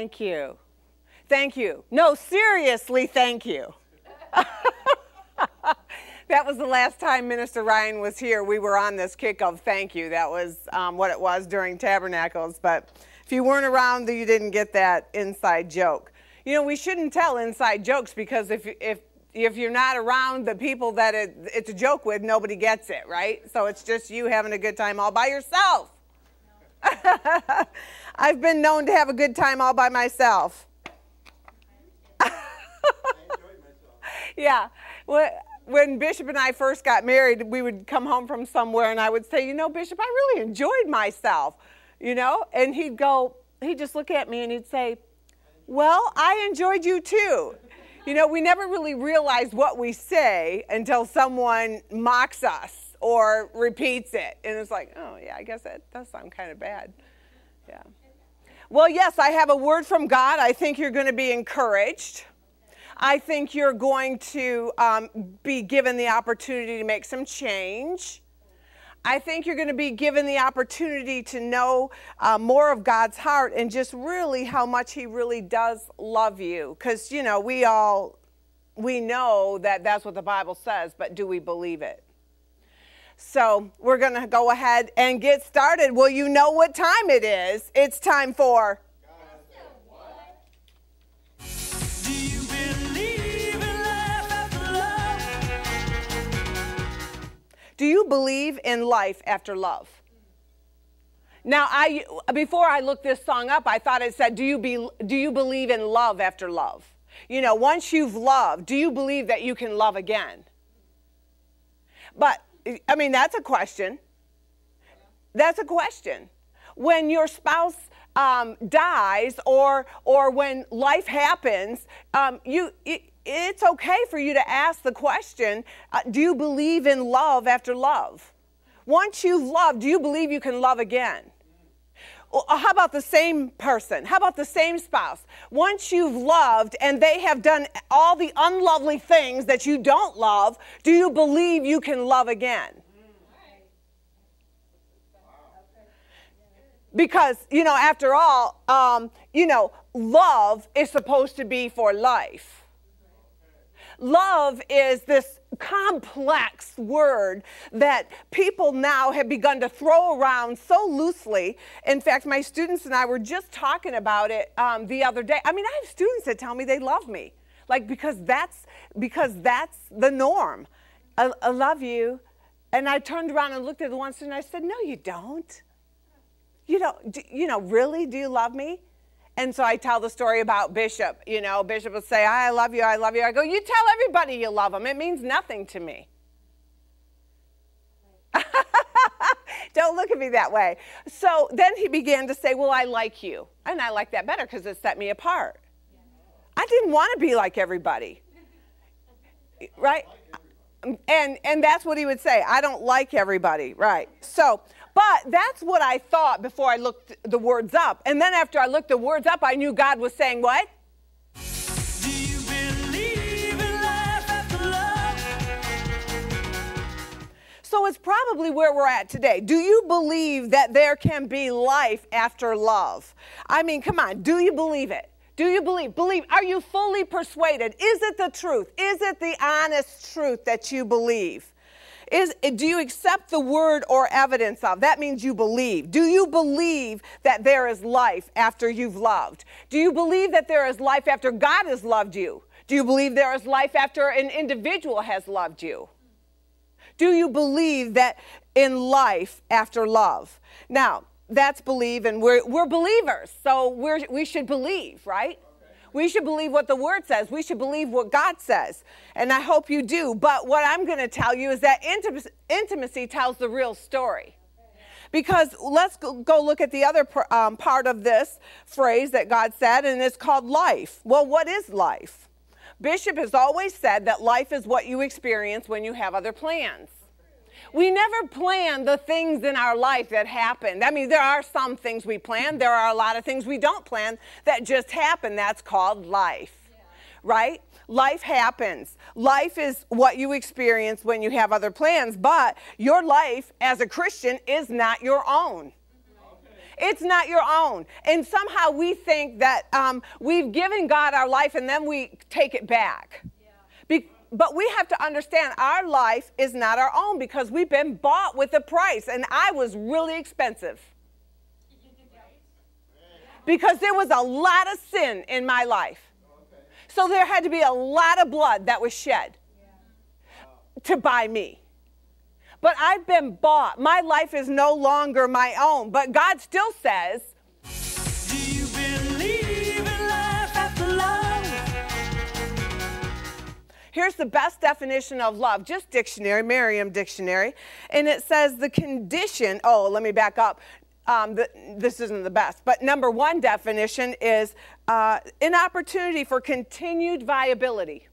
Thank you. Thank you. No, seriously, thank you. That was the last time Minister Ryan was here. We were on this kick of thank you. That was what it was during Tabernacles. But if you weren't around, you didn't get that inside joke. You know, we shouldn't tell inside jokes because if you're not around the people that it's a joke with, nobody gets it, right? So it's just you having a good time all by yourself. I've been known to have a good time all by myself. Yeah. When Bishop and I first got married, we would come home from somewhere and I would say, you know, Bishop, I really enjoyed myself, you know? And he'd just look at me and he'd say, well, I enjoyed you too. You know, we never really realize what we say until someone mocks us or repeats it. And it's like, oh, yeah, I guess that does sound kind of bad. Yeah. Well, yes, I have a word from God. I think you're going to be encouraged. I think you're going to be given the opportunity to make some change. I think you're going to be given the opportunity to know more of God's heart and just really how much he really does love you. Because, you know, we know that that's what the Bible says, but do we believe it? So we're going to go ahead and get started. Well, you know what time it is. It's time for... Do you believe in life after love? Now, before I looked this song up, I thought it said, do you believe in love after love? You know, once you've loved, do you believe that you can love again? But, I mean, that's a question. That's a question. When your spouse dies or when life happens, it's okay for you to ask the question, do you believe in love after love? Once you've loved, do you believe you can love again? How about the same person? How about the same spouse? Once you've loved and they have done all the unlovely things that you don't love, do you believe you can love again? Because, you know, after all, you know, love is supposed to be for life. Love is this complex word that people now have begun to throw around so loosely. In fact, my students and I were just talking about it the other day. I mean, I have students that tell me they love me, like because that's the norm. I love you. And I turned around and looked at the one student and I said, no, you don't. You know, really, do you love me? And so I tell the story about Bishop. You know, Bishop will say, I love you, I love you. I go, you tell everybody you love them. It means nothing to me. Don't look at me that way. So then he began to say, well, I like you. And I like that better because it set me apart. I didn't want to be like everybody. Right? And that's what he would say. I don't like everybody. Right. So... But that's what I thought before I looked the words up. And then after I looked the words up, I knew God was saying what? Do you believe in life after love? So it's probably where we're at today. Do you believe that there can be life after love? I mean, come on. Do you believe it? Do you believe? Believe. Are you fully persuaded? Is it the truth? Is it the honest truth that you believe? Do you accept the word or evidence of? That means you believe. Do you believe that there is life after you've loved? Do you believe that there is life after God has loved you? Do you believe there is life after an individual has loved you? Do you believe that in life after love? Now, that's believe, and we're believers, so we should believe, right? We should believe what the Word says. We should believe what God says. And I hope you do. But what I'm going to tell you is that intimacy tells the real story. Because let's go look at the other part of this phrase that God said, and it's called life. Well, what is life? Bishop has always said that life is what you experience when you have other plans. We never plan the things in our life that happen. I mean, there are some things we plan. There are a lot of things we don't plan that just happen. That's called life, right? Life happens. Life is what you experience when you have other plans, but your life as a Christian is not your own. It's not your own. And somehow we think that we've given God our life and then we take it back. But we have to understand our life is not our own because we've been bought with a price. And I was really expensive. Because there was a lot of sin in my life. So there had to be a lot of blood that was shed to buy me. But I've been bought. My life is no longer my own. But God still says, do you believe in life after love? Here's the best definition of love, just dictionary, Merriam Dictionary. And it says the condition, let me back up. This isn't the best, but number one definition is an opportunity for continued viability.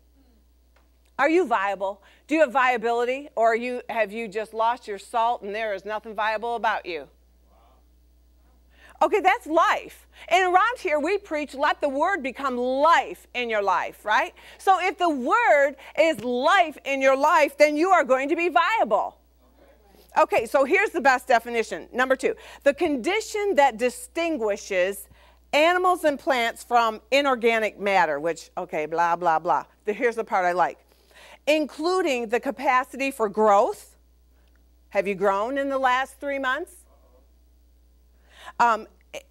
Are you viable? Do you have viability, or have you just lost your salt and there is nothing viable about you? Okay, that's life. And around here we preach, let the word become life in your life, right? So if the word is life in your life, then you are going to be viable. Okay, so here's the best definition. Number two, the condition that distinguishes animals and plants from inorganic matter, which, okay, blah, blah, blah. Here's the part I like. Including the capacity for growth. Have you grown in the last 3 months?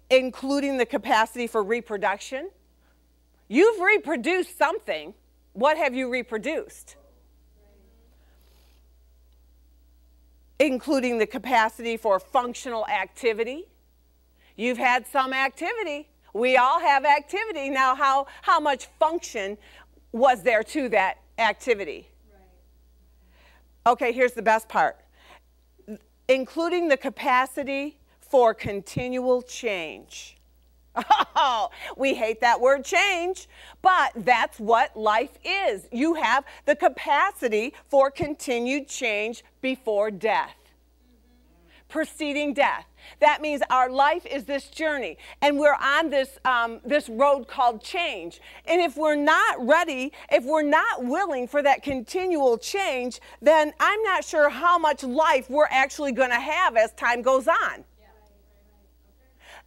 Including the capacity for reproduction. You've reproduced something. What have you reproduced? Including the capacity for functional activity. You've had some activity. We all have activity. Now, how much function was there to that activity? Right. Okay, here's the best part. Including the capacity for continual change. Oh, we hate that word change, but that's what life is. You have the capacity for continued change before death. Preceding death. That means our life is this journey, and we're on this road called change. And if we're not ready, if we're not willing for that continual change, then I'm not sure how much life we're actually going to have as time goes on.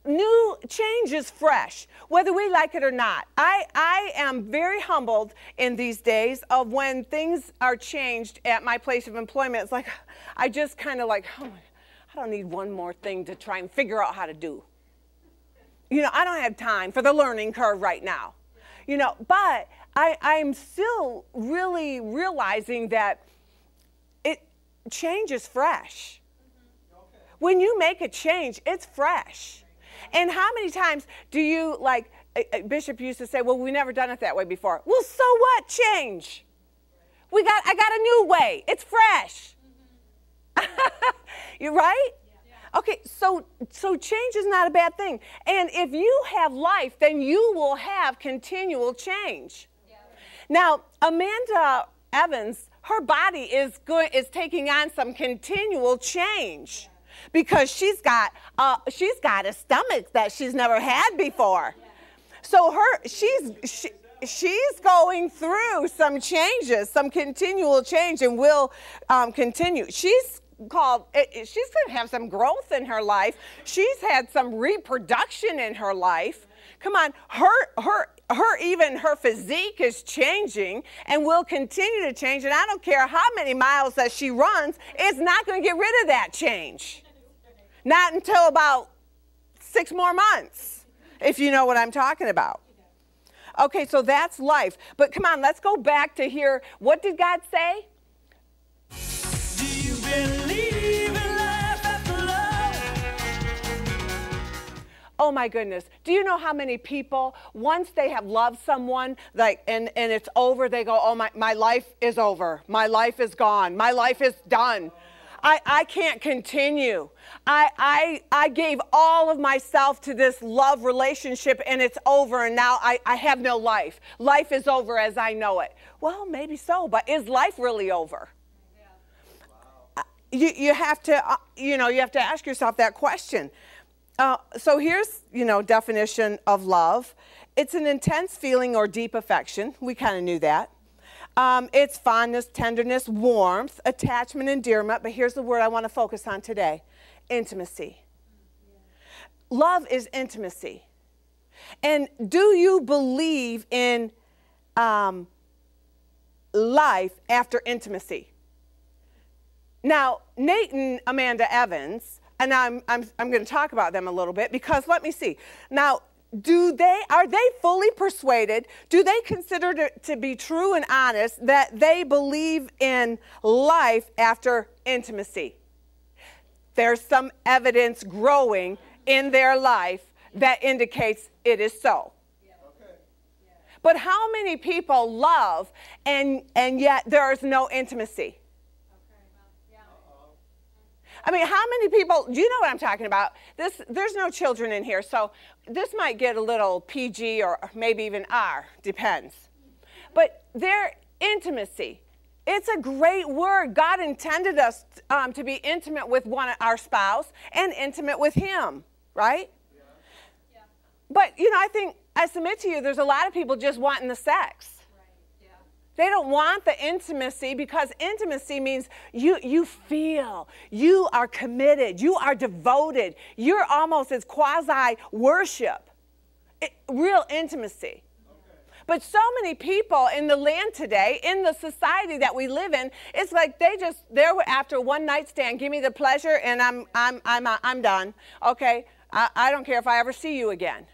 New change is fresh, whether we like it or not. I am very humbled in these days of when things are changed at my place of employment. It's like, I just kind of like, oh, I don't need one more thing to try and figure out how to do. You know, I don't have time for the learning curve right now. You know, but I'm still really realizing that change is fresh. When you make a change, it's fresh. And how many times do you, like Bishop used to say, well, we've never done it that way before. Well, so what? Change. I got a new way. It's fresh. You're right? Okay, so change is not a bad thing. And if you have life, then you will have continual change. Now, Amanda Evans, her body is taking on some continual change. Because she's got a stomach that she's never had before. So she's going through some changes, some continual change, and will continue. She's going to have some growth in her life. She's had some reproduction in her life. Come on, even her physique is changing and will continue to change. And I don't care how many miles that she runs, it's not going to get rid of that change. Not until about 6 more months, if you know what I'm talking about. Okay, so that's life. But come on, let's go back to here. What did God say? Do you believe in life after love? Oh my goodness. Do you know how many people, once they have loved someone, like, and it's over, they go, oh, my life is over. My life is gone. My life is done. I can't continue. I gave all of myself to this love relationship and it's over, and now I have no life. Life is over as I know it. Well, maybe so, but is life really over? Yeah. Wow. You have to, you have to ask yourself that question. So here's, definition of love. It's an intense feeling or deep affection. We kind of knew that. It's fondness, tenderness, warmth, attachment, endearment. But here's the word I want to focus on today. Intimacy. love is intimacy. And do you believe in life after intimacy? Now, Nate and Amanda Evans, and I'm going to talk about them a little bit because let me see. Now, are they fully persuaded? Do they consider it to be true and honest that they believe in life after intimacy? There's some evidence growing in their life that indicates it is so. But how many people love and yet there is no intimacy? I mean, how many people, do you know what I'm talking about? There's no children in here, so this might get a little PG or maybe even R, depends. But their intimacy, it's a great word. God intended us to be intimate with our spouse and intimate with him, right? Yeah. But, I submit to you, there's a lot of people just wanting the sex. They don't want the intimacy because intimacy means you feel, you are committed, you are devoted. You're almost as quasi-worship, real intimacy. Okay. But so many people in the land today, in the society that we live in, it's like they're after a one-night stand. Give me the pleasure and I'm done. Okay, I don't care if I ever see you again.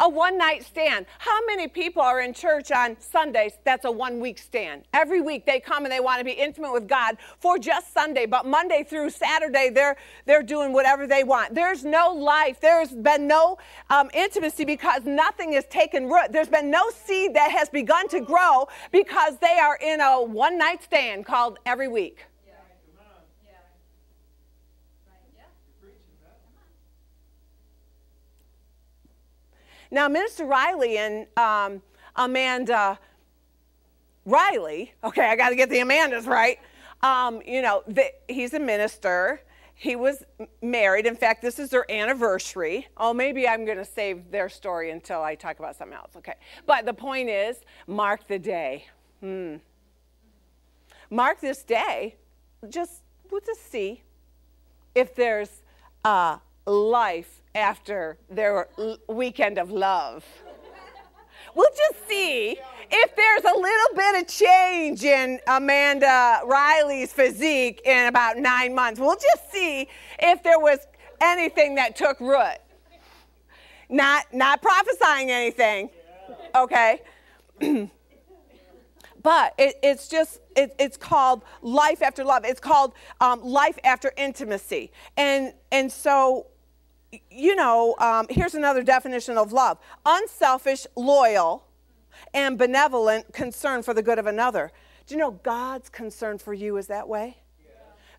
A one-night stand. How many people are in church on Sundays? That's a one-week stand. Every week they come and they want to be intimate with God for just Sunday, but Monday through Saturday they're doing whatever they want. There's no life. There's been no intimacy because nothing has taken root. There's been no seed that has begun to grow because they are in a one-night stand called every week. Now, Minister Riley and Amanda Riley, okay, I got to get the Amandas right. He's a minister. He was married. In fact, this is their anniversary. Oh, maybe I'm going to save their story until I talk about something else. Okay. But the point is, mark the day. Mark this day. We'll just see if there's life after their weekend of love. We'll just see if there's a little bit of change in Amanda Riley's physique in about 9 months. We'll just see if there was anything that took root. Not prophesying anything, okay? But it's called life after love. It's called life after intimacy. And so, here's another definition of love. Unselfish, loyal, and benevolent concern for the good of another. Do you know God's concern for you is that way? Yeah.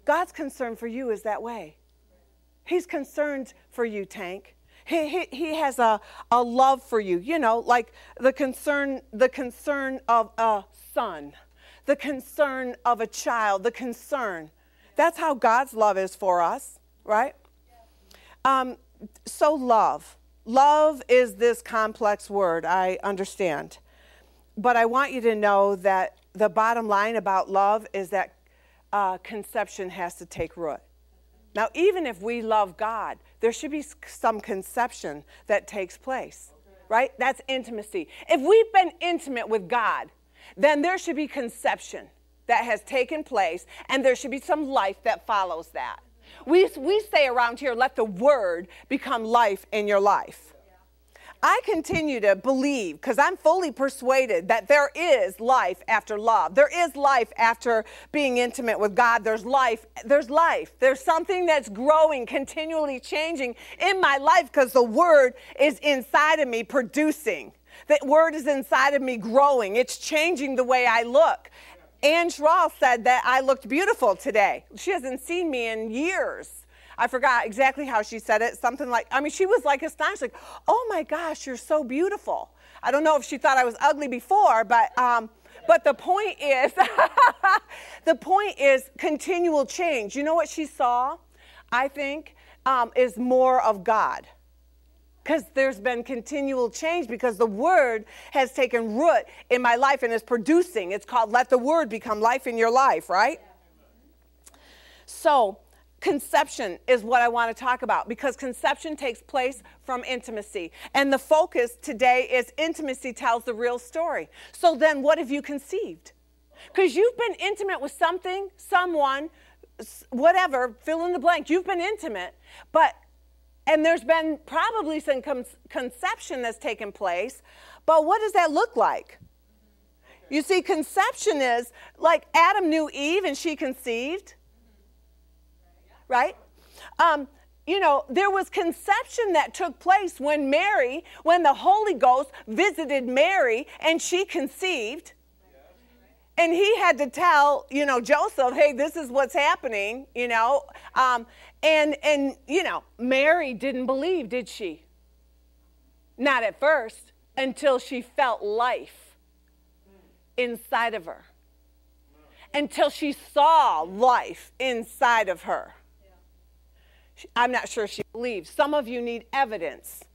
God's concern for you is that way. He's concerned for you, Tank. He has a love for you, like the concern of a son, the concern of a child, the concern. That's how God's love is for us, right? So love. Love is this complex word, I understand. But I want you to know that the bottom line about love is that conception has to take root. Now, even if we love God, there should be some conception that takes place, right? That's intimacy. If we've been intimate with God, then there should be conception that has taken place, and there should be some life that follows that. We say around here, let the word become life in your life. I continue to believe, because I'm fully persuaded that there is life after love. There is life after being intimate with God. There's life. There's life. There's something that's growing, continually changing in my life because the word is inside of me producing. The word is inside of me growing. It's changing the way I look. Ann Schrahl said that I looked beautiful today. She hasn't seen me in years. I forgot exactly how she said it. Something like, she was like astonished, like, oh my gosh, you're so beautiful. I don't know if she thought I was ugly before, but the point is continual change. You know what she saw, I think, is more of God. Because there's been continual change because the word has taken root in my life and is producing. It's called let the word become life in your life, right? So, conception is what I want to talk about, because conception takes place from intimacy. And the focus today is intimacy tells the real story. So then what have you conceived? Because you've been intimate with something, someone, whatever, fill in the blank. You've been intimate, and there's been probably some conception that's taken place, but what does that look like? You see, conception is like Adam knew Eve and she conceived. Right? There was conception that took place when the Holy Ghost visited Mary and she conceived. And he had to tell, Joseph, hey, this is what's happening, Mary didn't believe, did she? Not at first, until she felt life inside of her. Until she saw life inside of her. I'm not sure she believes. Some of you need evidence.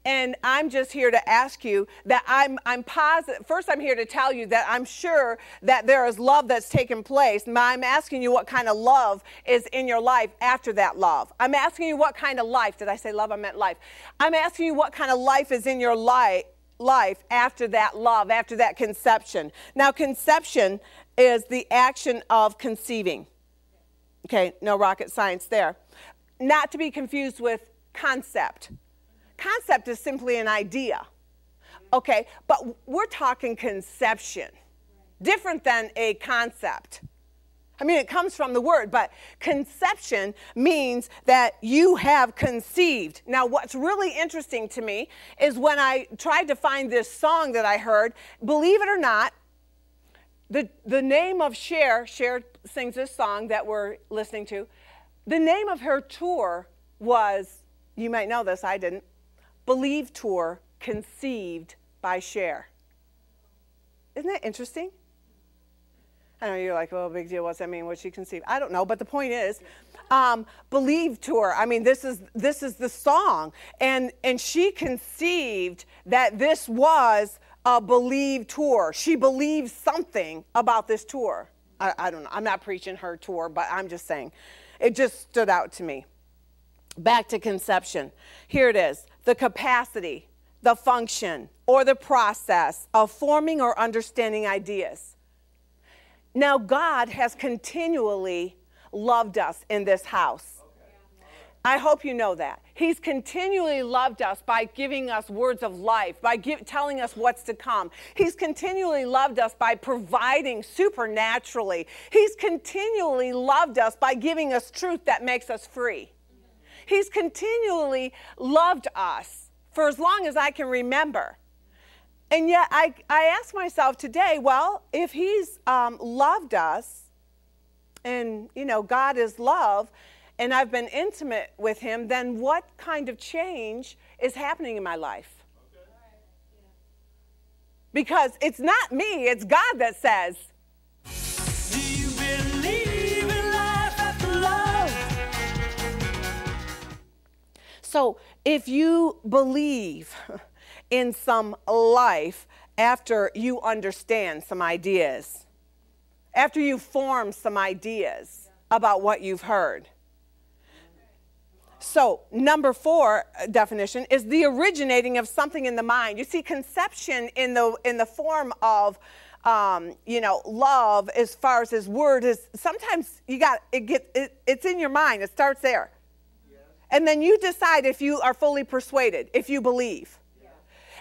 And I'm just here to ask you that I'm positive. First, I'm here to tell you that I'm sure that there is love that's taken place. I'm asking you what kind of love is in your life after that love. I'm asking you what kind of life. Did I say love? I meant life. I'm asking you what kind of life is in your life after that love, after that conception. Now, conception is the action of conceiving. Okay, no rocket science there. Not to be confused with concept. Concept is simply an idea. Okay, but we're talking conception. Different than a concept. I mean, it comes from the word, but conception means that you have conceived. Now, what's really interesting to me is when I tried to find this song that I heard, believe it or not, the name of Cher sings this song that we're listening to. The name of her tour was, you might know this, I didn't, Believe Tour, conceived by Cher. Isn't that interesting? I know you're like, well, big deal, what's that mean? What's she conceived? I don't know, but the point is, Believe Tour, I mean, this is the song. And she conceived that this was a Believe Tour. She believed something about this tour. I don't know, I'm not preaching her tour, but I'm just saying. It just stood out to me. Back to conception. Here it is. The capacity, the function, or the process of forming or understanding ideas. Now, God has continually loved us in this house. I hope you know that. He's continually loved us by giving us words of life, by telling us what's to come. He's continually loved us by providing supernaturally. He's continually loved us by giving us truth that makes us free. He's continually loved us for as long as I can remember. And yet I ask myself today, well, if he's loved us, and, God is love, and I've been intimate with him, then what kind of change is happening in my life? Okay. Because it's not me, it's God that says, do you believe in life after love? So if you believe in some life after you understand some ideas, after you form some ideas about what you've heard. So, number 4 definition is the originating of something in the mind. You see, conception in the form of, love, as far as his word is. Sometimes it's in your mind. It starts there, and then you decide if you are fully persuaded, if you believe,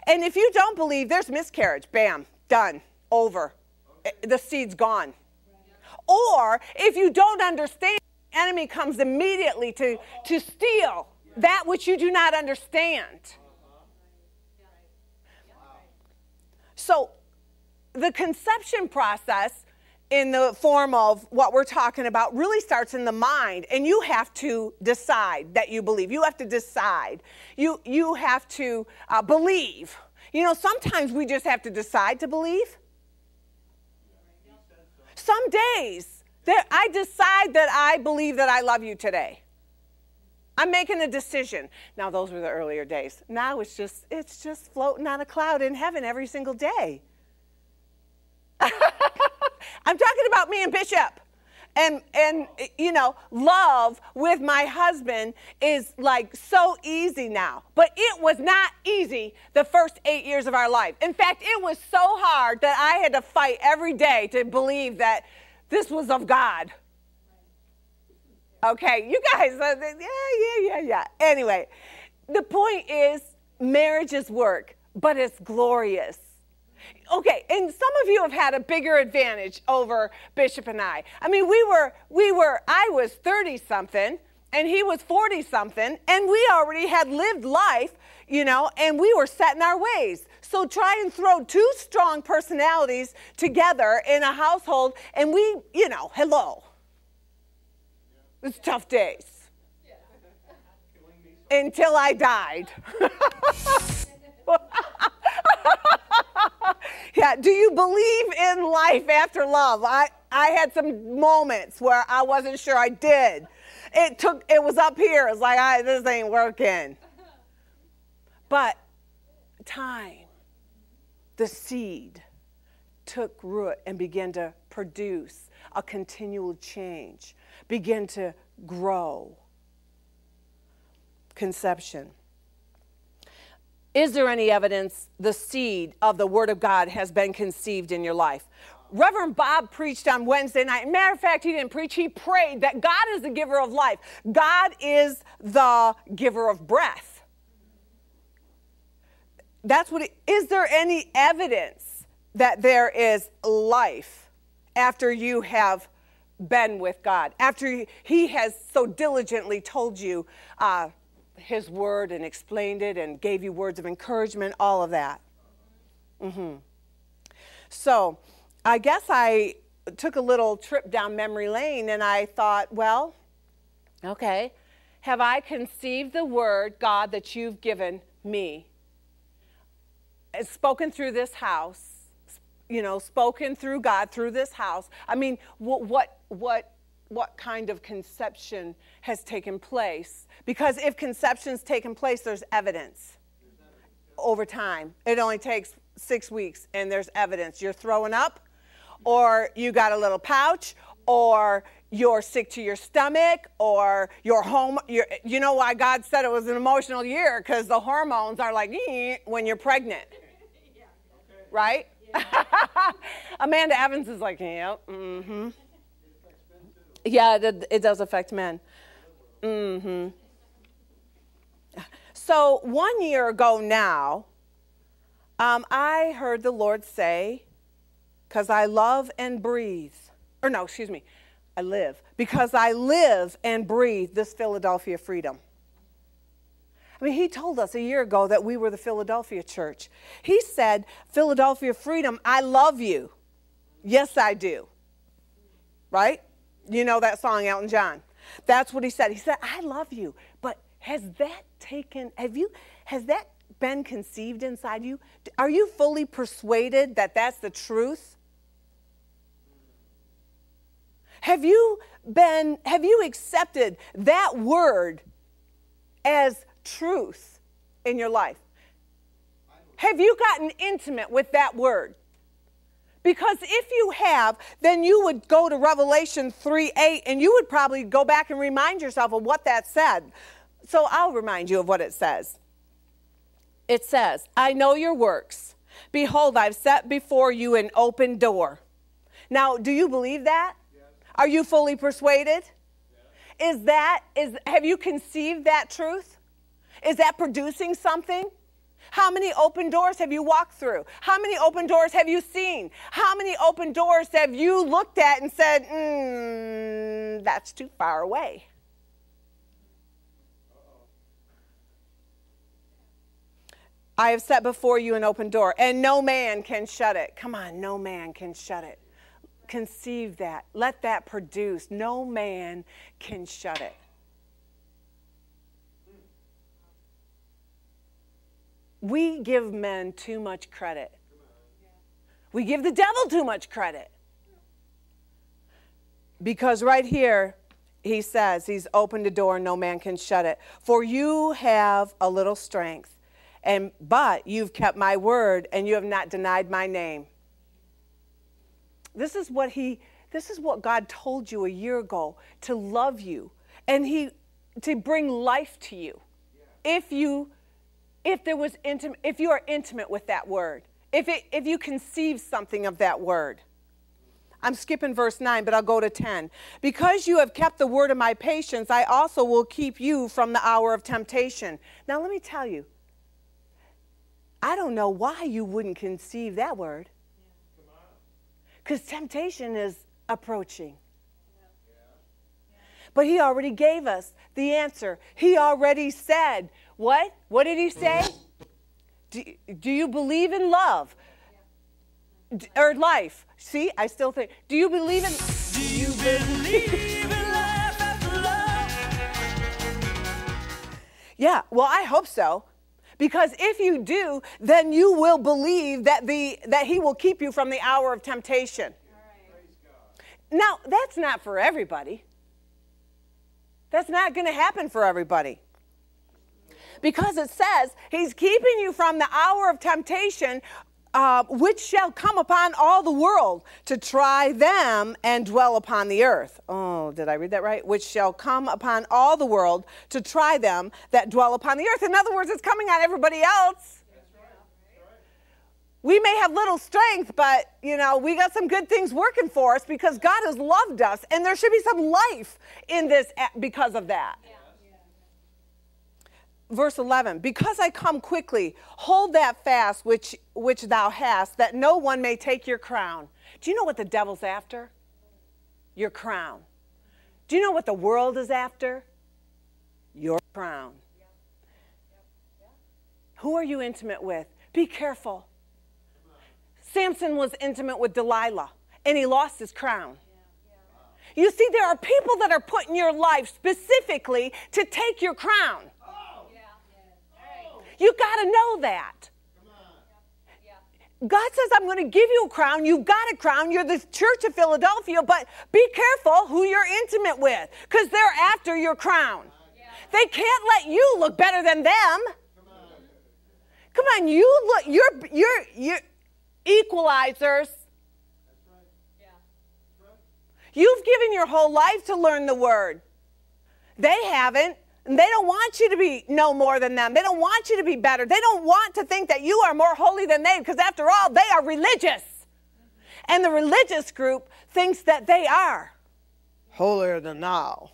and if you don't believe, there's miscarriage. Bam, done, over. The seed's gone. Or if you don't understand, the enemy comes immediately to steal that which you do not understand. So the conception process in the form of what we're talking about really starts in the mind, and you have to decide that you believe. You have to decide. You have to believe. Sometimes we just have to decide to believe. Some days I decide that I believe that I love you today. I'm making a decision. Now, those were the earlier days. Now it's just floating on a cloud in heaven every single day. I'm talking about me and Bishop. And love with my husband is like so easy now. But it was not easy the first 8 years of our life. In fact, it was so hard that I had to fight every day to believe that this was of God. Okay, you guys, yeah. Anyway, the point is marriage is work, but it's glorious. Okay, and some of you have had a bigger advantage over Bishop and I. I mean, I was 30-something, and he was 40-something, and we already had lived life, and we were set in our ways. So try and throw two strong personalities together in a household, and we, hello. It's tough days. Until I died. Yeah, do you believe in life after love? I had some moments where I wasn't sure I did. It was up here. It's like, this ain't working. But time, the seed took root and began to produce a continual change, begin to grow. Conception. Is there any evidence the seed of the Word of God has been conceived in your life? Reverend Bob preached on Wednesday night. Matter of fact, he didn't preach. He prayed that God is the giver of life. God is the giver of breath. Is there any evidence that there is life after you have been with God? After He has so diligently told you His word and explained it and gave you words of encouragement, all of that. So I guess I took a little trip down memory lane and I thought, well, okay, have I conceived the word, God, that you've given me? It's spoken through this house, spoken through God through this house. I mean, what kind of conception has taken place? Because if conception's taken place, there's evidence over time. It only takes 6 weeks, and there's evidence. You're throwing up, or you got a little pouch, or you're sick to your stomach, or you're home. You know why God said it was an emotional year? Because the hormones are like when you're pregnant, right? Amanda Evans is like, yeah, Yeah, it does affect men. So 1 year ago now, I heard the Lord say, because I love and breathe, I live, because I live and breathe this Philadelphia freedom. I mean, He told us a year ago that we were the Philadelphia church. He said, Philadelphia freedom, I love you. Yes, I do. Right? You know that song, Elton John. That's what He said. He said, I love you. But has that been conceived inside you? Are you fully persuaded that that's the truth? Have you accepted that word as truth in your life? Have you gotten intimate with that word? Because if you have, then you would go to Revelation 3:8 and you would probably go back and remind yourself of what that said. So I'll remind you of what it says. It says, I know your works. Behold, I've set before you an open door. Now, do you believe that? Yes. Are you fully persuaded? Yes. Have you conceived that truth? Is that producing something? How many open doors have you walked through? How many open doors have you seen? How many open doors have you looked at and said, that's too far away? I have set before you an open door, and no man can shut it. Come on, no man can shut it. Conceive that. Let that produce. No man can shut it. We give men too much credit. We give the devil too much credit. Because right here, he says, he's opened a door and no man can shut it. For you have a little strength, but you've kept my word and you have not denied my name. This is what This is what God told you a year ago, to love you and to bring life to you. If you are intimate with that word, if you conceive something of that word. I'm skipping verse 9, but I'll go to 10. Because you have kept the word of my patience, I also will keep you from the hour of temptation. Now let me tell you, I don't know why you wouldn't conceive that word. Because temptation is approaching. But he already gave us the answer. He already said, what? What did he say? Do you believe in love? Or life? See, I still think. Do you believe in life after love? Yeah, well, I hope so. Because if you do, then you will believe that he will keep you from the hour of temptation. Now, that's not for everybody. That's not going to happen for everybody. Because it says he's keeping you from the hour of temptation, which shall come upon all the world to try them and dwell upon the earth. Oh, did I read that right? Which shall come upon all the world to try them that dwell upon the earth. In other words, it's coming on everybody else. We may have little strength, but, we got some good things working for us because God has loved us, and there should be some life in this because of that. Yeah. Verse 11, because I come quickly, hold that fast which thou hast, that no one may take your crown. Do you know what the devil's after? Your crown. Do you know what the world is after? Your crown. Who are you intimate with? Be careful. Samson was intimate with Delilah, and he lost his crown. You see, there are people that are put in your life specifically to take your crown. You got to know that. God says, I'm going to give you a crown. You've got a crown. You're the church of Philadelphia, but be careful who you're intimate with because they're after your crown. They can't let you look better than them. Come on, you're equalizers. You've given your whole life to learn the word. They haven't. And they don't want you to know more than them. They don't want you to be better. They don't want to think that you are more holy than they, because after all, they are religious. And the religious group thinks that they are holier than thou.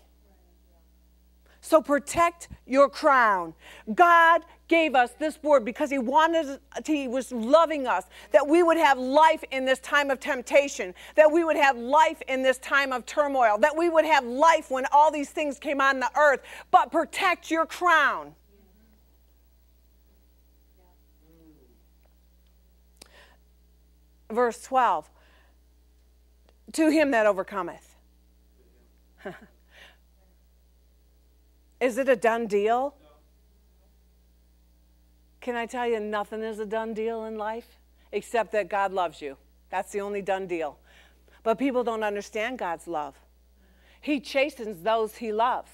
So protect your crown. God gave us this word because he was loving us, that we would have life in this time of temptation, that we would have life in this time of turmoil, that we would have life when all these things came on the earth. But protect your crown. Verse 12, to him that overcometh. Is it a done deal? No. Can I tell you, nothing is a done deal in life except that God loves you. That's the only done deal. But people don't understand God's love. He chastens those he loves.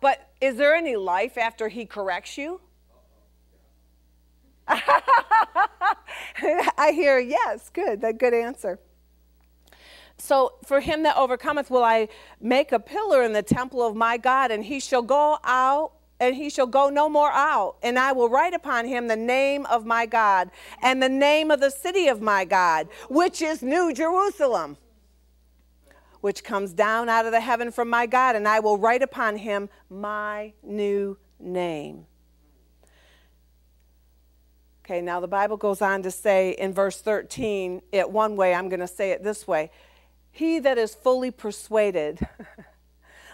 But is there any life after he corrects you? I hear yes. Good. That good answer. So for him that overcometh will I make a pillar in the temple of my God, and he shall go out, and he shall go no more out. And I will write upon him the name of my God, and the name of the city of my God, which is New Jerusalem, which comes down out of the heaven from my God, and I will write upon him my new name. Okay, now the Bible goes on to say in verse 13, it one way, I'm going to say it this way. He that is fully persuaded,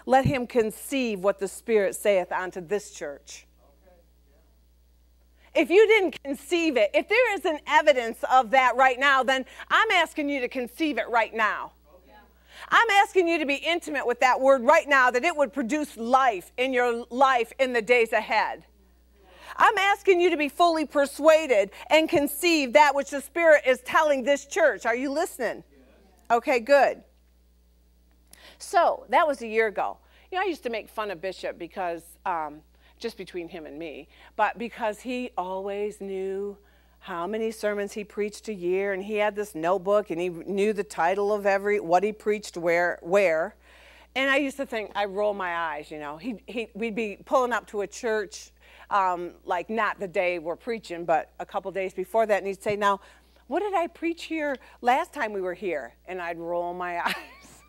let him conceive what the Spirit saith unto this church. If you didn't conceive it, if there isn't evidence of that right now, then I'm asking you to conceive it right now. I'm asking you to be intimate with that word right now, that it would produce life in your life in the days ahead. I'm asking you to be fully persuaded and conceive that which the Spirit is telling this church. Are you listening? Okay, good. So that was a year ago. I used to make fun of Bishop because, just between him and me, but because he always knew how many sermons he preached a year, and he had this notebook, and he knew the title of what he preached where. And I used to think, I roll my eyes, you know. We'd be pulling up to a church, like not the day we're preaching, but a couple days before that, and he'd say, now, what did I preach here last time we were here? And I'd roll my eyes,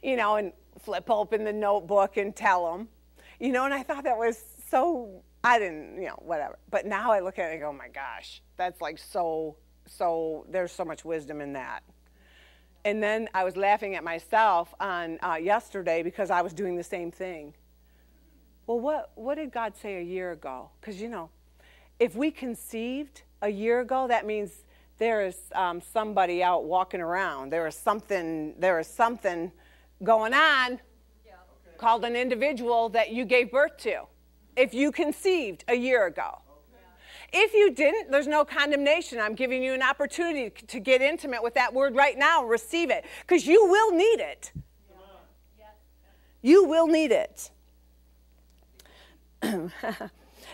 you know, and flip open the notebook and tell him, you know, and I thought that was so, I didn't, you know, whatever. But now I look at it and go, oh my gosh, that's like so, there's so much wisdom in that. And then I was laughing at myself on yesterday because I was doing the same thing. Well, what did God say a year ago? Because, you know, if we conceived a year ago, that means there is somebody out walking around. There is something going on called an individual that you gave birth to. If you conceived a year ago. If you didn't, there's no condemnation. I'm giving you an opportunity to get intimate with that word right now and receive it, because you will need it. You will need it.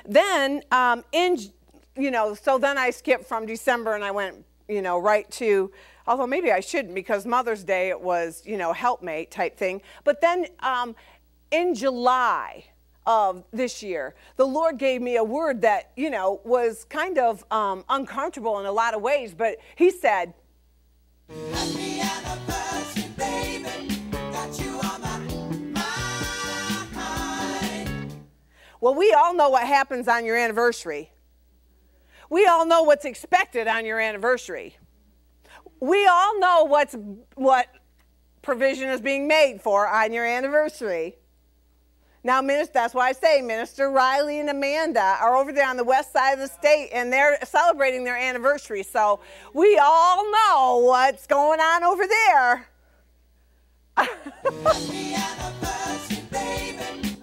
Then, so then I skipped from December and I went, you know, right to, although maybe I shouldn't, because Mother's Day it was, you know, helpmate type thing. But then in July of this year, the Lord gave me a word that, you know, was kind of uncomfortable in a lot of ways, but he said, happy anniversary, baby, got you on my mind. Well, we all know what happens on your anniversary. We all know what's expected on your anniversary. We all know what provision is being made for on your anniversary. Now, that's why I say Minister Riley and Amanda are over there on the west side of the state, and they're celebrating their anniversary. So we all know what's going on over there. Happy anniversary, baby.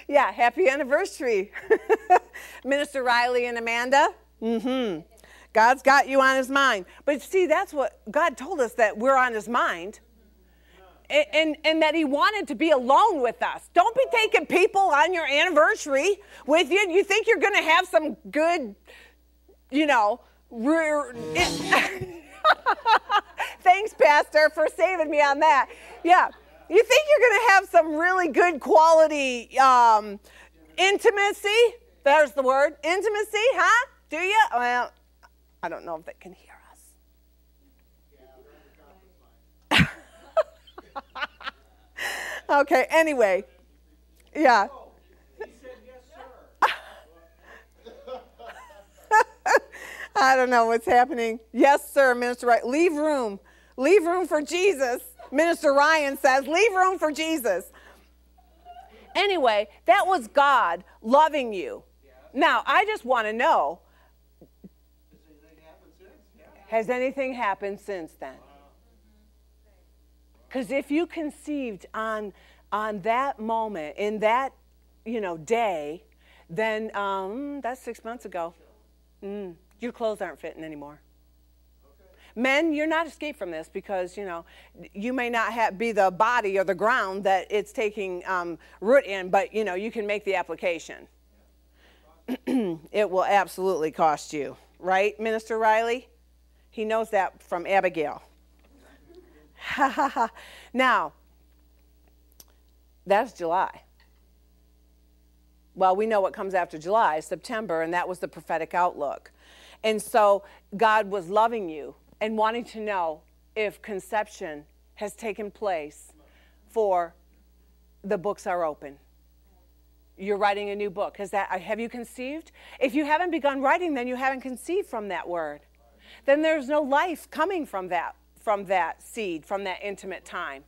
Yeah, happy anniversary. Minister Riley and Amanda. Mm-hmm. God's got you on his mind. But see, that's what God told us, that we're on his mind. And that he wanted to be alone with us. Don't be taking people on your anniversary with you. You think you're going to have some good, you know, thanks, Pastor, for saving me on that. Yeah. You think you're going to have some really good quality intimacy? There's the word. Intimacy, huh? Do you? Well, I don't know if they can hear us. Okay, anyway. Yeah. He said yes, sir. I don't know what's happening. Yes, sir, Minister Ryan. Leave room. Leave room for Jesus. Minister Ryan says, leave room for Jesus. Anyway, that was God loving you. Now, I just want to know, has anything happened since then? Because if you conceived on that moment, in that, you know, day, then that's 6 months ago. Your clothes aren't fitting anymore. Men, you're not escaped from this, because, you know, you may not be the body or the ground that it's taking root in, but, you know, you can make the application. It will absolutely cost you. Right, Minister Riley? He knows that from Abigail. Now, that's July. Well, we know what comes after July, September, and that was the prophetic outlook. And so God was loving you and wanting to know if conception has taken place, for the books are open. You're writing a new book. Have you conceived? If you haven't begun writing, then you haven't conceived from that word. Then there's no life coming from that seed, from that intimate time.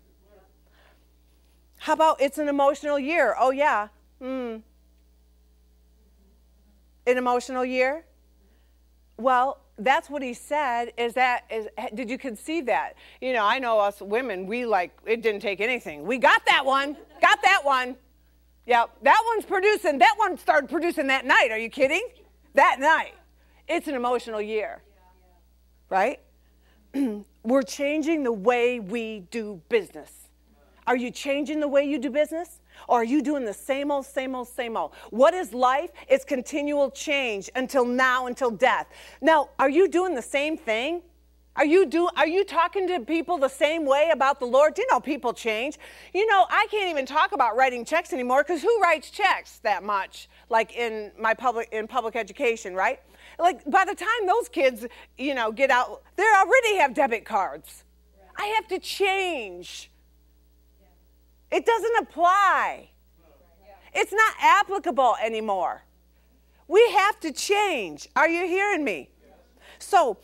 How about it's an emotional year? Oh, yeah. An emotional year? Well, that's what he said. Did you conceive that? You know, I know us women, it didn't take anything. We got that one. Got that one. Yeah, that one started producing that night. Are you kidding? That night. It's an emotional year. Right? We're changing the way we do business. Are you changing the way you do business? Or are you doing the same old, same old, same old? What is life? It's continual change until now, until death. Now, are you doing the same thing? Are you talking to people the same way about the Lord? Do you know people change? You know, I can't even talk about writing checks anymore because who writes checks that much? Like in public education, right? Like by the time those kids, get out, they already have debit cards. I have to change. It doesn't apply. It's not applicable anymore. We have to change. Are you hearing me? So,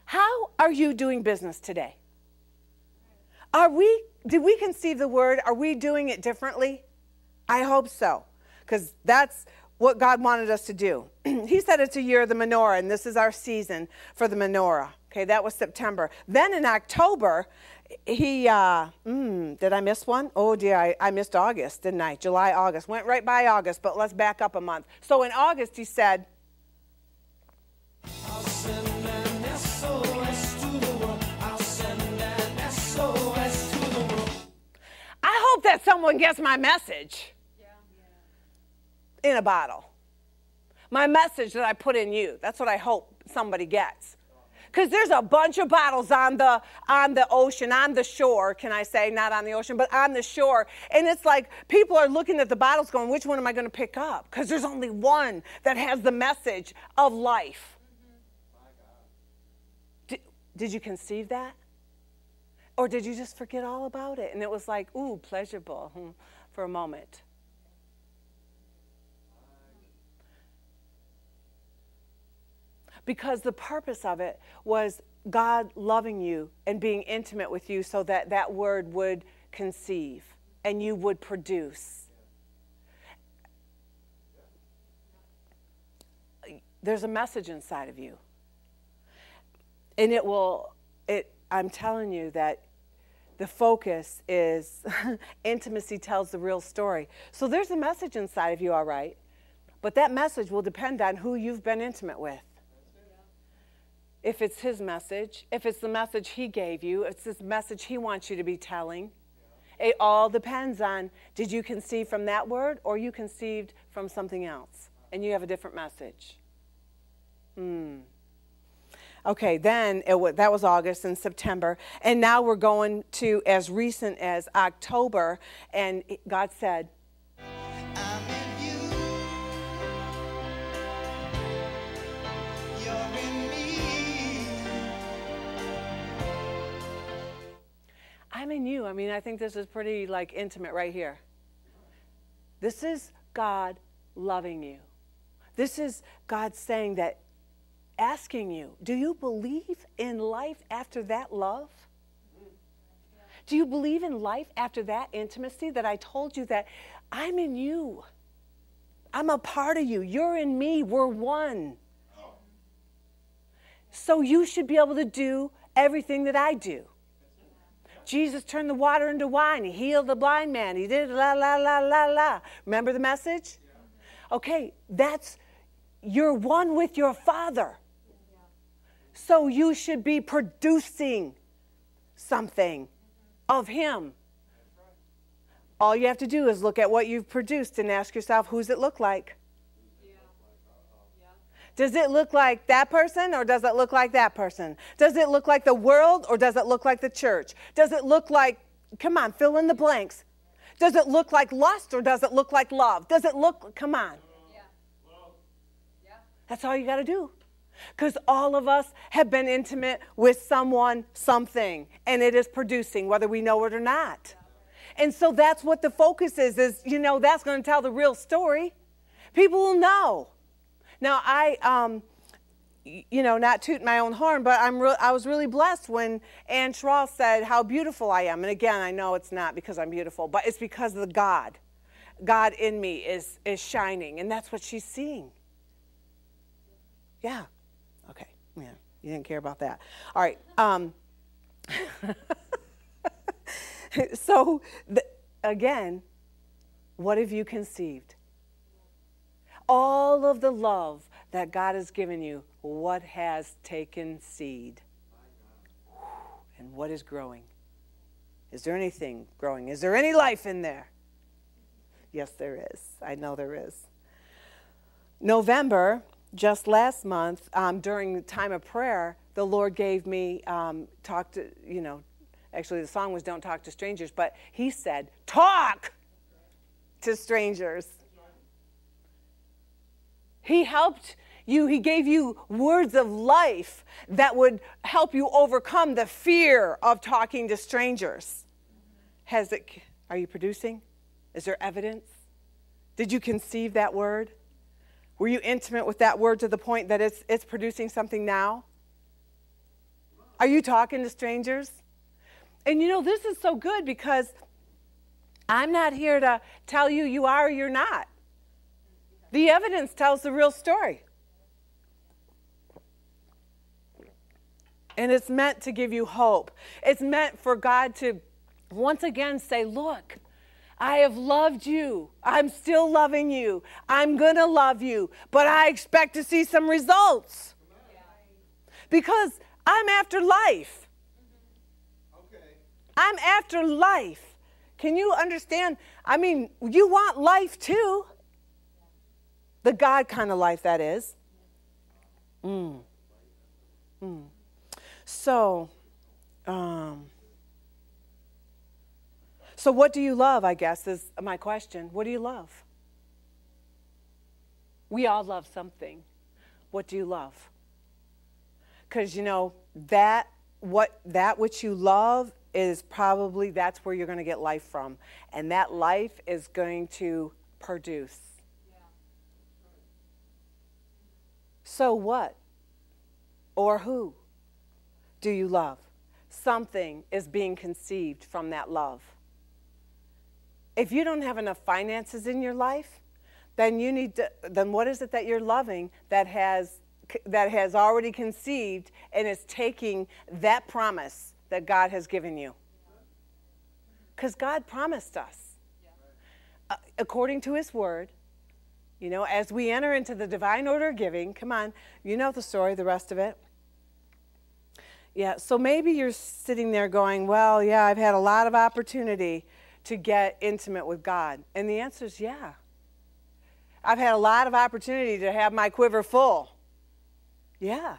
how are you doing business today? Did we conceive the word? Are we doing it differently? I hope so, because that's what God wanted us to do. He said it's a year of the menorah, and this is our season for the menorah. Okay, that was September. Then in October, did I miss one? Oh dear, I missed August, didn't I? July, August. Went right by August, but let's back up a month. So in August, he said, I'll send an SOS to the world. I'll send an SOS to the world. I hope that someone gets my message in a bottle. My message that I put in you. That's what I hope somebody gets. Because there's a bunch of bottles on the ocean, on the shore, can I say, not on the ocean, but on the shore. And it's like people are looking at the bottles going, which one am I going to pick up? Because there's only one that has the message of life. Did you conceive that? Or did you just forget all about it? And it was like, ooh, pleasurable for a moment. Because the purpose of it was God loving you and being intimate with you so that that word would conceive and you would produce. There's a message inside of you. And I'm telling you that the focus is intimacy tells the real story. So there's a message inside of you, all right. But that message will depend on who you've been intimate with. If it's his message, if it's the message he gave you, if it's this message he wants you to be telling. It all depends on, did you conceive from that word or you conceived from something else? And you have a different message. Okay, then that was August and September. And now we're going to as recent as October. And God said, I'm in you. I mean, I think this is pretty intimate right here. This is God loving you. This is God saying that, asking you, do you believe in life after that love? Do you believe in life after that intimacy that I told you that I'm in you? I'm a part of you. You're in me. We're one. So you should be able to do everything that I do. Jesus turned the water into wine. He healed the blind man. He did la, la, la, la, la. Remember the message? Okay, you're one with your Father. So you should be producing something of him. All you have to do is look at what you've produced and ask yourself, who's it look like? Does it look like that person or does it look like that person? Does it look like the world or does it look like the church? Does it look like, come on, fill in the blanks. Does it look like lust or does it look like love? Does it look, come on. That's all you got to do. Because all of us have been intimate with someone, something, and it is producing, whether we know it or not. And so that's what the focus is, that's going to tell the real story. People will know. Now, not tooting my own horn, but I was really blessed when Ann Schroll said how beautiful I am. And again, I know it's not because I'm beautiful, but it's because of the God. God in me is shining, and that's what she's seeing. Yeah. Okay. Yeah. You didn't care about that. All right. So, again, what have you conceived? All of the love that God has given you, what has taken seed? And what is growing? Is there anything growing? Is there any life in there? Yes, there is. I know there is. November, just last month, during the time of prayer, the Lord gave me, actually the song was Don't Talk to Strangers, but he said, talk to strangers. He helped you, he gave you words of life that would help you overcome the fear of talking to strangers. Are you producing? Is there evidence? Did you conceive that word? Were you intimate with that word to the point that it's producing something now? Are you talking to strangers? And this is so good because I'm not here to tell you you are or you're not. The evidence tells the real story. And it's meant to give you hope. It's meant for God to once again say, look, I have loved you. I'm still loving you. I'm going to love you. But I expect to see some results. Because I'm after life. I'm after life. Can you understand? I mean, you want life too. The God kind of life, that is. So what do you love, I guess, is my question. What do you love? We all love something. What do you love? Because, that which you love is probably, that's where you're going to get life from. And that life is going to produce. So what? Or who do you love? Something is being conceived from that love. If you don't have enough finances in your life, then what is it that you're loving that has already conceived and is taking that promise that God has given you? Because God promised us, according to his word, as we enter into the divine order of giving, come on, you know the story, the rest of it. Yeah, so maybe you're sitting there going, well, yeah, I've had a lot of opportunity to get intimate with God. And the answer is yeah. I've had a lot of opportunity to have my quiver full. Yeah.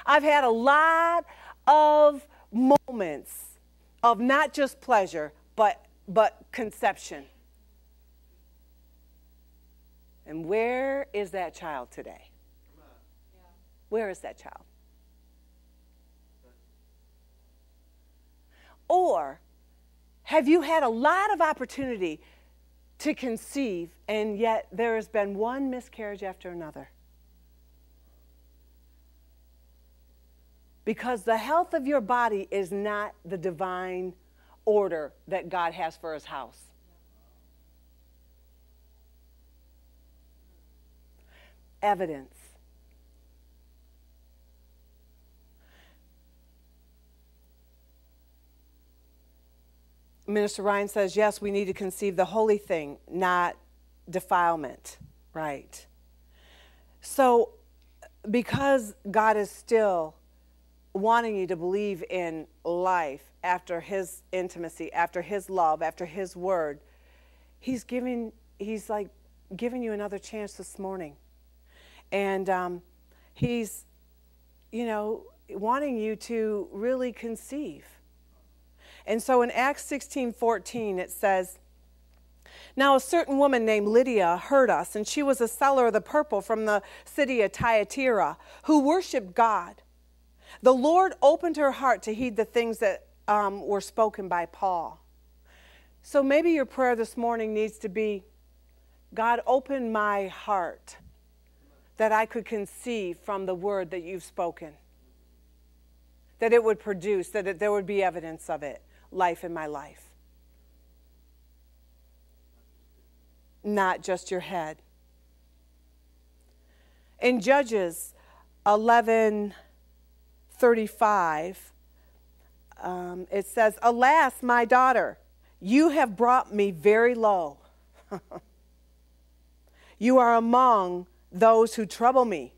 I've had a lot of moments of not just pleasure, but conception. And where is that child today? Where is that child? Or have you had a lot of opportunity to conceive, and yet there has been one miscarriage after another? Because the health of your body is not the divine order that God has for his house. Evidence. Minister Ryan says, yes, we need to conceive the holy thing, not defilement, right? So, because God is still wanting you to believe in life after his intimacy, after his love, after his word, he's giving you another chance this morning. And he's, wanting you to really conceive. And so in Acts 16:14, it says, now a certain woman named Lydia heard us, and she was a seller of the purple from the city of Thyatira, who worshiped God. The Lord opened her heart to heed the things that were spoken by Paul. So maybe your prayer this morning needs to be, God, open my heart that I could conceive from the word that you've spoken, that it would produce, that there would be evidence of it, life in my life. Not just your head. In Judges 11:35, it says, alas, my daughter, you have brought me very low. You are among those who trouble me.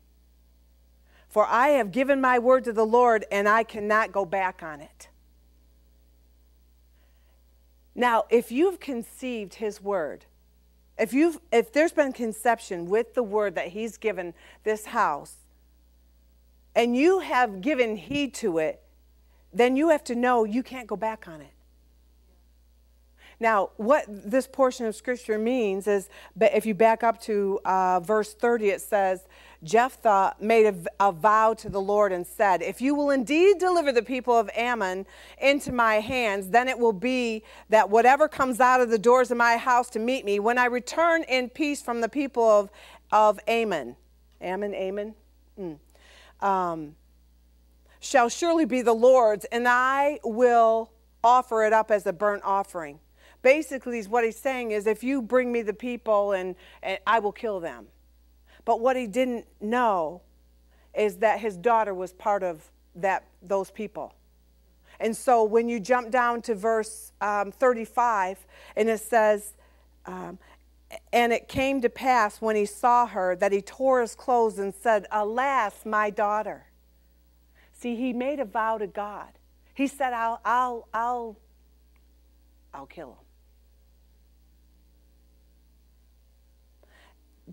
For I have given my word to the Lord, and I cannot go back on it. Now, if you've conceived his word, if there's been conception with the word that he's given this house, and you have given heed to it, then you have to know you can't go back on it. Now, what this portion of Scripture means is, but if you back up to verse 30, it says, Jephthah made a vow to the Lord and said, if you will indeed deliver the people of Ammon into my hands, then it will be that whatever comes out of the doors of my house to meet me, when I return in peace from the people of Ammon, shall surely be the Lord's, and I will offer it up as a burnt offering. Basically, what he's saying is, if you bring me the people, and I will kill them. But what he didn't know is that his daughter was part of those people. And so when you jump down to verse 35, and it says, and it came to pass when he saw her that he tore his clothes and said, alas, my daughter. See, he made a vow to God. He said, I'll kill him.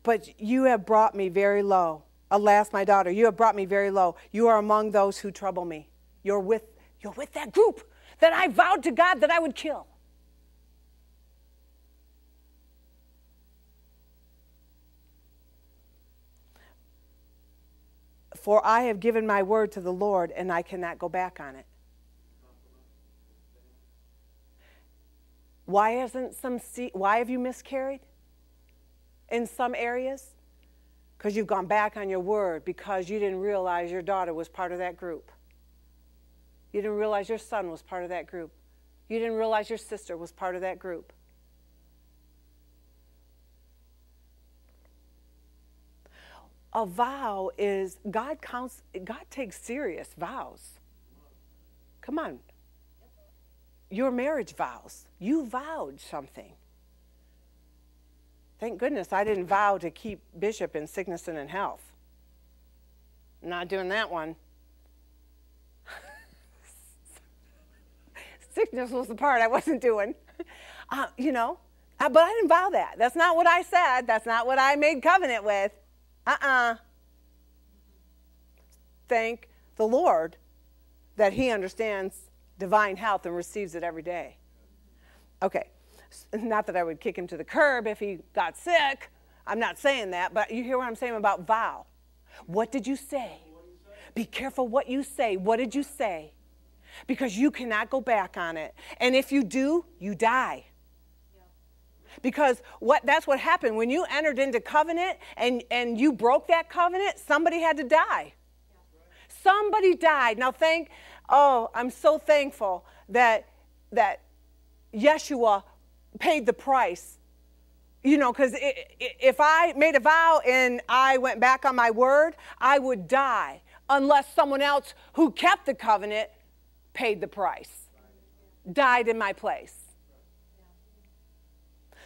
But you have brought me very low. Alas, my daughter, you have brought me very low. You are among those who trouble me. You're with that group that I vowed to God that I would kill. For I have given my word to the Lord, and I cannot go back on it. Why have you miscarried in some areas? Because you've gone back on your word, because you didn't realize your daughter was part of that group. You didn't realize your son was part of that group. You didn't realize your sister was part of that group. A vow is, God takes serious vows. Come on. Your marriage vows. You vowed something. Thank goodness I didn't vow to keep Bishop in sickness and in health. I'm not doing that one. Sickness was the part I wasn't doing. But I didn't vow that. That's not what I said. That's not what I made covenant with. Thank the Lord that he understands divine health and receives it every day. Okay. Not that I would kick him to the curb if he got sick. I'm not saying that, but you hear what I'm saying about vow. What did you say? Be careful what you say. What did you say? Because you cannot go back on it. And if you do, you die. Because that's what happened. When you entered into covenant and you broke that covenant, somebody had to die. Somebody died. Now I'm so thankful that Yeshua paid the price. Because if I made a vow and I went back on my word, I would die unless someone else who kept the covenant paid the price, died in my place.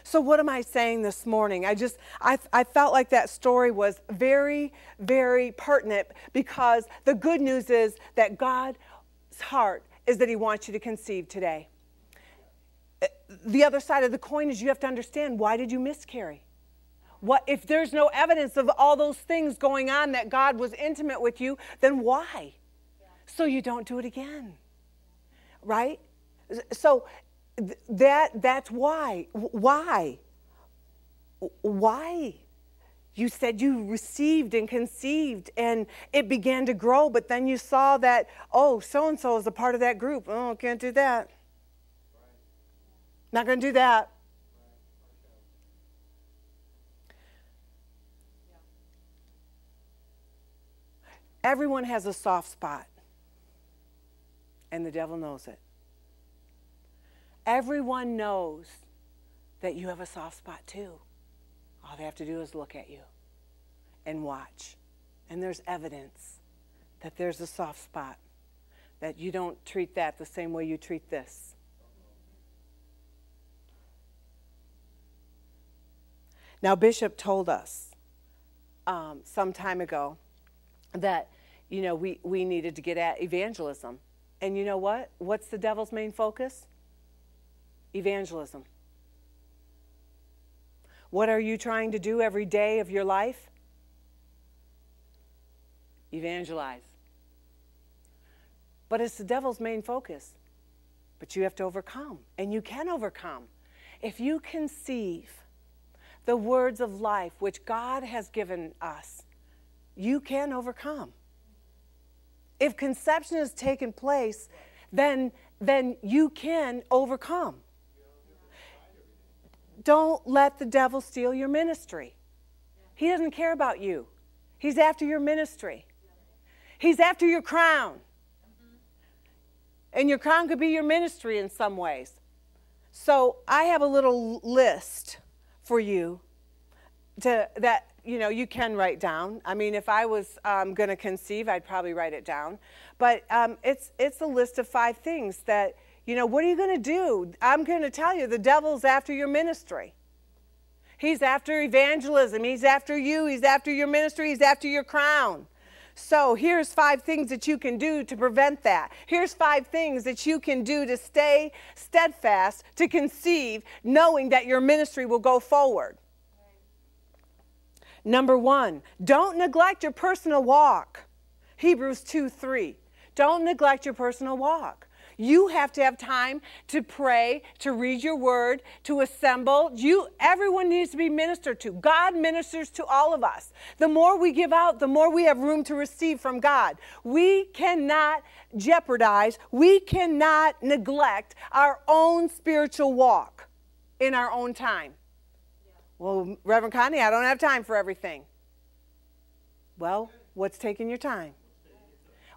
So what am I saying this morning? I felt like that story was very, very pertinent, because the good news is that God's heart is that he wants you to conceive today. The other side of the coin is you have to understand, why did you miscarry? What if there's no evidence of all those things going on that God was intimate with you, then why? So you don't do it again. Right? So that's why. Why? You said you received and conceived and it began to grow, but then you saw that, so-and-so is a part of that group. Oh, can't do that. Not going to do that. Everyone has a soft spot, and the devil knows it. Everyone knows that you have a soft spot too. All they have to do is look at you and watch. And there's evidence that there's a soft spot, that you don't treat that the same way you treat this. Now, Bishop told us some time ago that, we needed to get at evangelism. And you know what? What's the devil's main focus? Evangelism. What are you trying to do every day of your life? Evangelize. But it's the devil's main focus. But you have to overcome, and you can overcome. If you conceive the words of life which God has given us, you can overcome. If conception has taken place, then you can overcome. Don't let the devil steal your ministry. He doesn't care about you. He's after your ministry. He's after your crown. And your crown could be your ministry in some ways. So I have a little list for you that you can write down. I mean, if I was going to conceive, I'd probably write it down. But it's a list of 5 things that, what are you going to do? I'm going to tell you, the devil's after your ministry. He's after evangelism. He's after you. He's after your ministry. He's after your crown. So here's 5 things that you can do to prevent that. Here's 5 things that you can do to stay steadfast, to conceive, knowing that your ministry will go forward. Number 1, don't neglect your personal walk. Hebrews 2:3. Don't neglect your personal walk. You have to have time to pray, to read your word, to assemble. Everyone needs to be ministered to. God ministers to all of us. The more we give out, the more we have room to receive from God. We cannot jeopardize, we cannot neglect our own spiritual walk in our own time. Well, Reverend Connie, I don't have time for everything. Well, what's taking your time?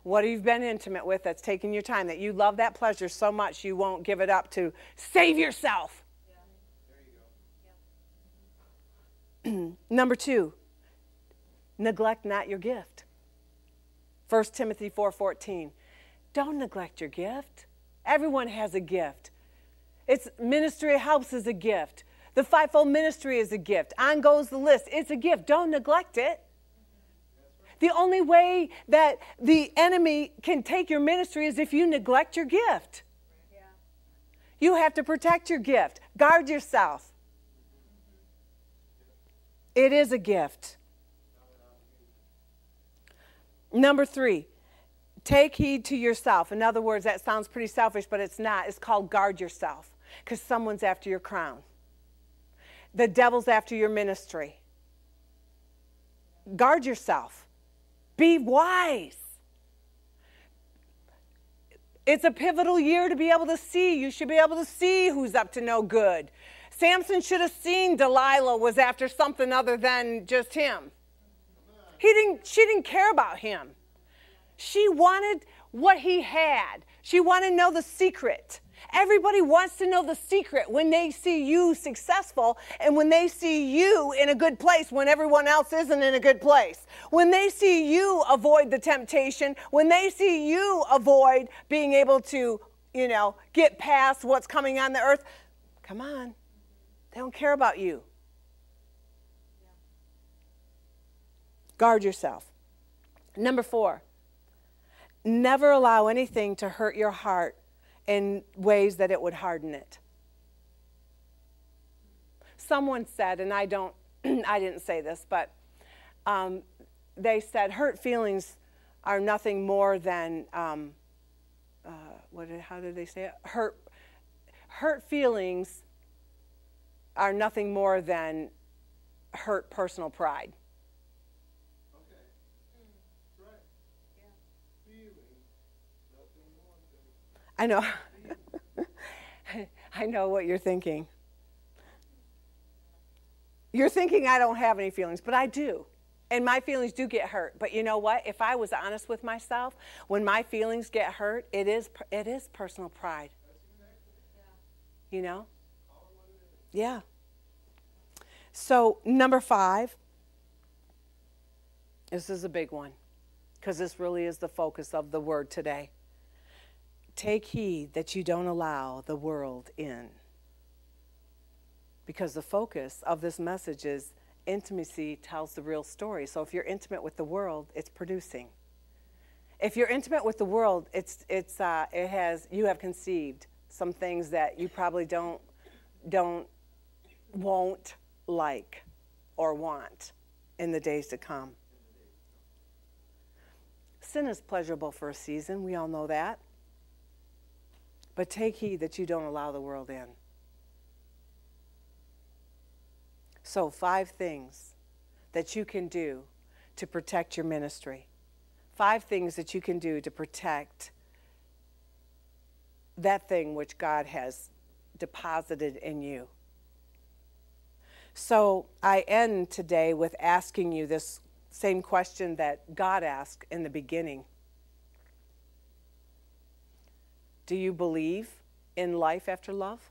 What have you been intimate with that's taking your time, that you love that pleasure so much you won't give it up to save yourself? Yeah. There you go. Number 2, neglect not your gift. 1 Timothy 4:14. Don't neglect your gift. Everyone has a gift. It's ministry helps is a gift. The fivefold ministry is a gift. On goes the list. It's a gift. Don't neglect it. The only way that the enemy can take your ministry is if you neglect your gift. Yeah. You have to protect your gift. Guard yourself. It is a gift. Number 3, take heed to yourself. In other words, that sounds pretty selfish, but it's not. It's called guard yourself, because someone's after your crown. The devil's after your ministry. Guard yourself. Be wise. It's a pivotal year to be able to see. You should be able to see who's up to no good. Samson should have seen Delilah was after something other than just him. She didn't care about him. She wanted what he had. She wanted to know the secret. Everybody wants to know the secret when they see you successful and when they see you in a good place when everyone else isn't in a good place. When they see you avoid the temptation, when they see you avoid being able to, get past what's coming on the earth, come on. They don't care about you. Guard yourself. Number 4, never allow anything to hurt your heart in ways that it would harden it. Someone said, and I didn't say this, but they said hurt feelings are nothing more than, how did they say it? Hurt feelings are nothing more than hurt personal pride. Okay. Right. Yeah. Feelings, nothing more than. I know. I know what you're thinking. You're thinking I don't have any feelings, but I do. And my feelings do get hurt. But you know what? If I was honest with myself, when my feelings get hurt, it is personal pride. You know? Yeah. So, number 5. This is a big one, because this really is the focus of the word today. Take heed that you don't allow the world in. Because the focus of this message is intimacy tells the real story. So if you're intimate with the world, it's producing. If you're intimate with the world, you have conceived some things that you probably don't won't like or want in the days to come. Sin is pleasurable for a season. We all know that. But take heed that you don't allow the world in. So 5 things that you can do to protect your ministry. 5 things that you can do to protect that thing which God has deposited in you. So I end today with asking you this same question that God asked in the beginning. Do you believe in life after love?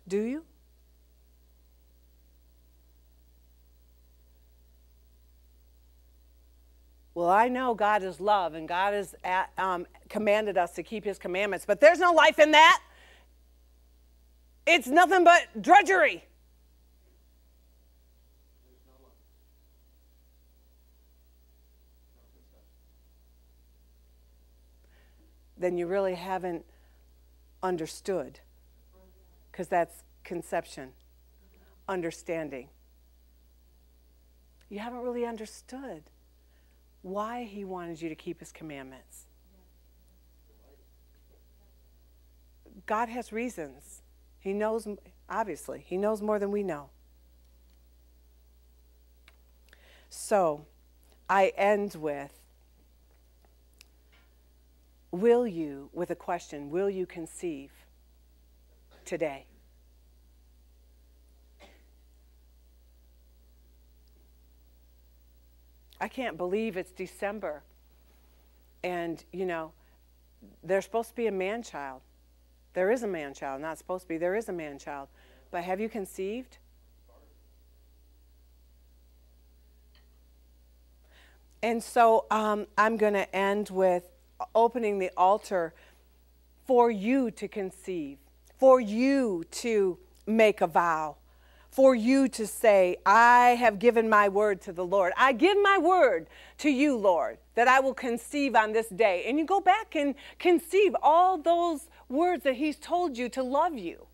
Do you? Well, I know God is love, and God has commanded us to keep his commandments, but there's no life in that. It's nothing but drudgery. Then you really haven't understood, because that's conception, understanding. You haven't really understood why he wanted you to keep his commandments. God has reasons. He knows, obviously, he knows more than we know. So, I end with a question, will you conceive today? I can't believe it's December. And, there's supposed to be a man-child. There is a man-child, not supposed to be. There is a man-child. But have you conceived? And so I'm going to end with opening the altar for you to conceive, for you to make a vow, for you to say, I have given my word to the Lord. I give my word to you, Lord, that I will conceive on this day. And you go back and conceive all those words that he's told you to love you.